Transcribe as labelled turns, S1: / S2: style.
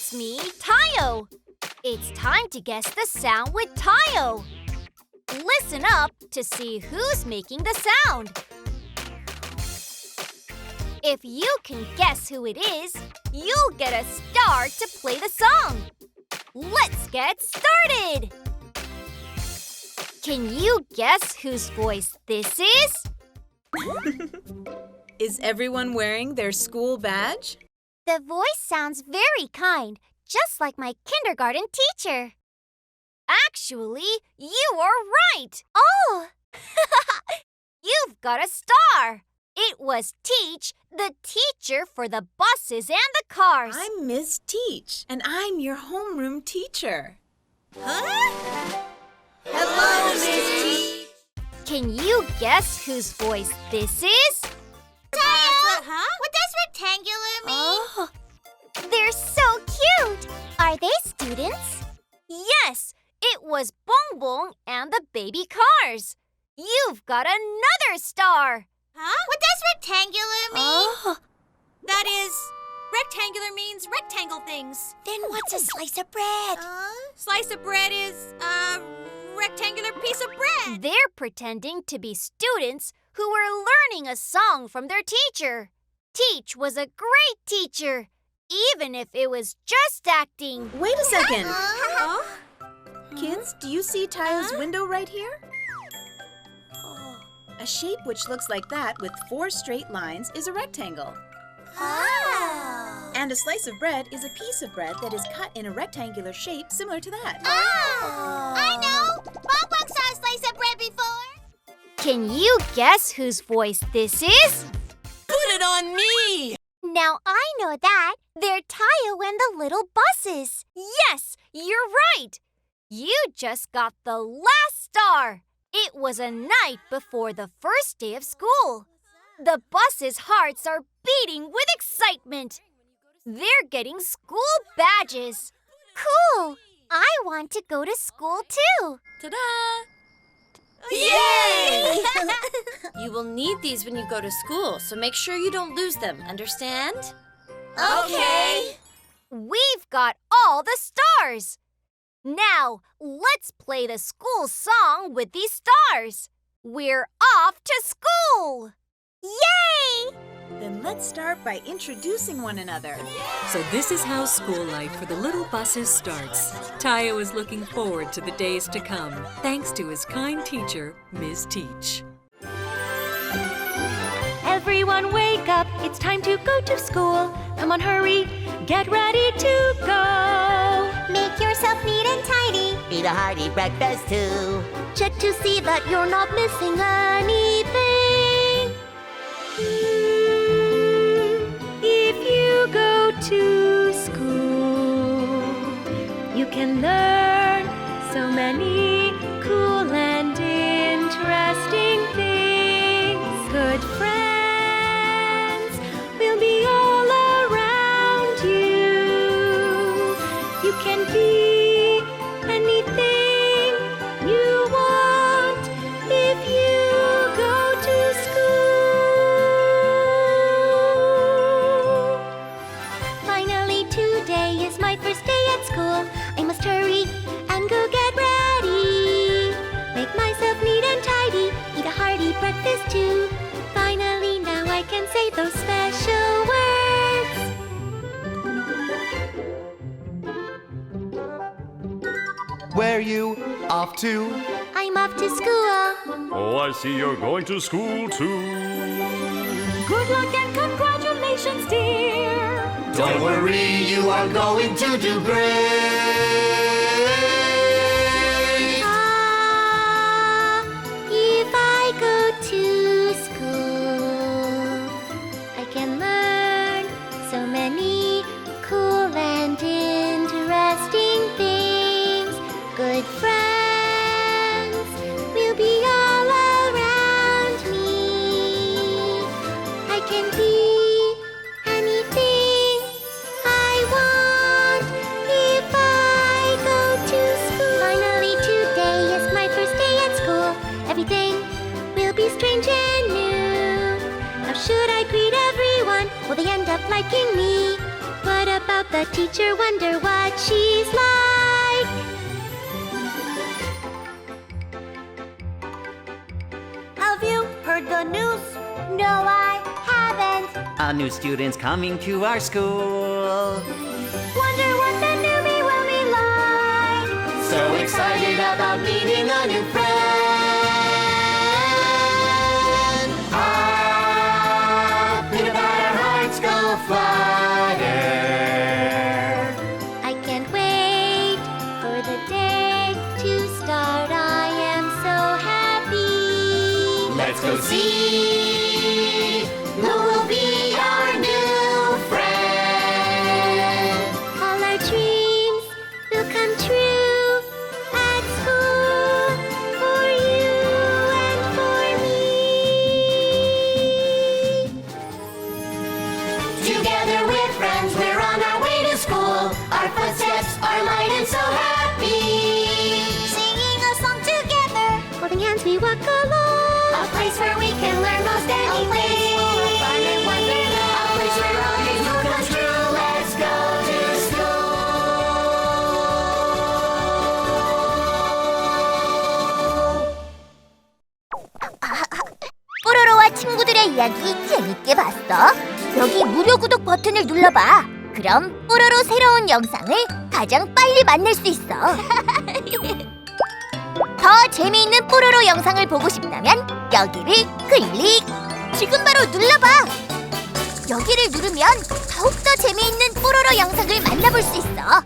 S1: It's me, Tayo. It's time to guess the sound with Tayo. Listen up to see who's making the sound. If you can guess who it is, you'll get a star to play the song. Let's get started! Can you guess whose voice this is?
S2: Is everyone wearing their school badge?
S1: The voice sounds very kind, just like my kindergarten teacher. Actually, you are right. Oh! You've got a star. It was Teach, the teacher for the buses and the cars.
S2: I'm Miss Teach, and I'm your homeroom teacher. Huh? Hello, Miss Teach.
S1: Can you guess whose voice this is?
S3: Tayo! What does rectangular mean?
S1: Oh, they're so cute. Are they students? Yes, it was Bong Bong and the baby cars. You've got another star.
S3: What does rectangular mean?
S1: Oh,
S4: That is, rectangular means rectangle things.
S3: Then what's a slice of bread?
S4: Slice of bread is a rectangular piece of bread.
S1: they're pretending to be students who were learning a song from their teacher. Teach was a great teacher, even if it was just acting.
S2: Wait a second.
S4: Huh?
S2: Kids, do you see Tayo's window right here? A shape which looks like that with 4 straight lines is a rectangle.
S3: Oh.
S2: And a slice of bread is a piece of bread that is cut in a rectangular shape similar to that.
S3: I know! Bong Bong saw a slice of bread before.
S1: Can you guess whose voice this is?
S4: Put it on me!
S1: Now I know that. They're Tayo and the little buses. Yes, you're right. You just got the last star. It was a night before the first day of school. The buses' hearts are beating with excitement. They're getting school badges. Cool. I want to go to school too.
S4: Ta-da!
S3: Yay!
S4: You will need these when you go to school, so make sure you don't lose them, understand?
S3: Okay.
S1: We've got all the stars. Now, let's play the school song with these stars. We're off to school! Yay!
S2: Then let's start by introducing one another.
S5: So this is how school life for the little buses starts. Tayo is looking forward to the days to come, thanks to his kind teacher, Ms. Teach.
S6: Everyone wake up, it's time to go to school. Come on, hurry, get ready to go.
S3: Make yourself neat and tidy. Eat a hearty breakfast too.
S6: Check to see that you're not missing anything. If you go to school, you can learn so many cool and interesting things. Good friends will be all around you. You can be anything you want if you go to school. Finally, today is my first day at school. I must hurry and go get ready. Make myself neat and tidy, eat a hearty breakfast too. Finally, now I can say those special words.
S7: Where you off to?
S6: I'm off to school.
S8: Oh, I see you're going to school too.
S6: Good luck and congratulations, dear.
S7: Don't worry, you are going to do great.
S6: If I go to school, I can learn so many cool and interesting things. Good friends will be all around me. I can be anything I want if I go to school. Finally, today is my first day at school. Everything will be strange and new. How should I greet everyone? Will they end up liking me? What about the teacher wonder what she's like?
S3: Have you heard the news? No, I haven't.
S9: A new student's coming to our school.
S6: Wonder what the newbie will be like.
S7: So excited about meeting a new friend. Ah, beat about our hearts go flutter.
S6: I can't wait for the day to start. I am so happy.
S7: Let's go see who will be our new friend.
S6: All our dreams will come true at school for you and for me.
S7: Together with friends, we're on our way to school. Our footsteps are light and so happy.
S3: Singing a song together.
S6: Holding hands, we walk along.
S7: A place where we can learn most anything. Fun and wonderment. A place where our dreams will come true. Let's go to school.
S3: 뽀로로와 친구들의 이야기 재밌게 봤어? 여기 무료 구독 버튼을 눌러봐. 그럼 뽀로로 새로운 영상을 가장 빨리 만날 수 있어. 더 재미있는 뽀로로 영상을 보고 싶다면 여기를 클릭! 지금 바로 눌러봐! 여기를 누르면 더욱더 재미있는 뽀로로 영상을 만나볼 수 있어.